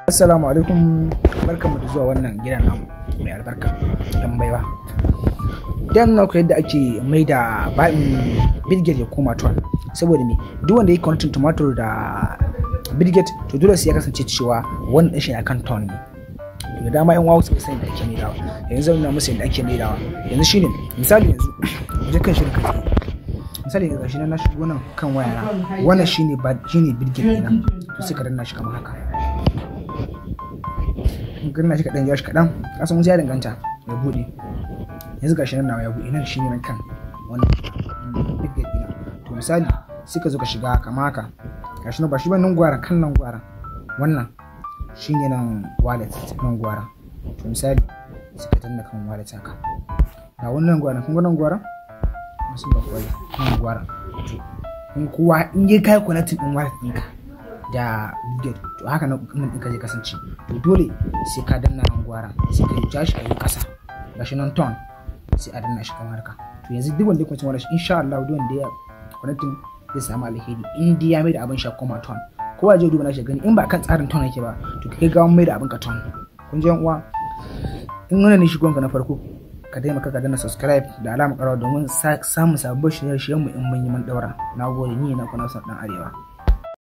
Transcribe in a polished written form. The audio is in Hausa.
Assalamu alaikum, barkanmu da zuwa wannan gidan namu mai albarka dan baiwa. Dan na ku yadda ake maida bitget ya koma ton, saboda me duk wanda yake connecting tomato da bitget to dole sai ya kasance cewa wannan din shi akan ton ne. Da dama yan wawo suka sani da ake maidawa, yanzu zan nuna musu yadda ake maidawa. Yanzu shine misali, yanzu je kan shirin kai misali ga shi na shigo nan kan waya na, wannan shine bitget ɗina, to sai ka danna shi kamar haka. Ganna shi kaɗan, ya shi kaɗan, kasan wasu ya danganta ya buɗe. Yanzu gashi nan nawa ya buɗe, nan shine nan kan wannan bitget ɗina. To misali sai ka zo ka shiga kamar haka, gashi nan ba shi ba nan gwara, kan nan gwara, wannan shine nan wallet nan gwara. To misali sai ka danna kan wallet haka, ga wannan gwara, kun ga nan gwara musun ba kwai nan gwara. To in kowa in dai kai connecting din wallet ɗinka da bitget, to haka nan ɗinka zai kasance. To dole sai ka danna nan gwara, sai ka ja shi a yi ƙasa, gashi nan ton, sai a danna shi kamar haka. To yanzu duk wanda ya kwanci wannan insha Allah duk wanda ya connecting zai samu alheri in dai ya mai da abin shi koma ton. Kowa zai duba na shi gani in ba kan tsarin ton yake ba, to kai ga mai da abin ka ton. Kun ji yan uwa, in wannan ne shigonka na farko, ka taimaka ka danna subscribe da alamar ƙarawa domin samun sabbin shirye-shiryen mu in mun yi mun daura. Nagode, ni na kuna son dan arewa.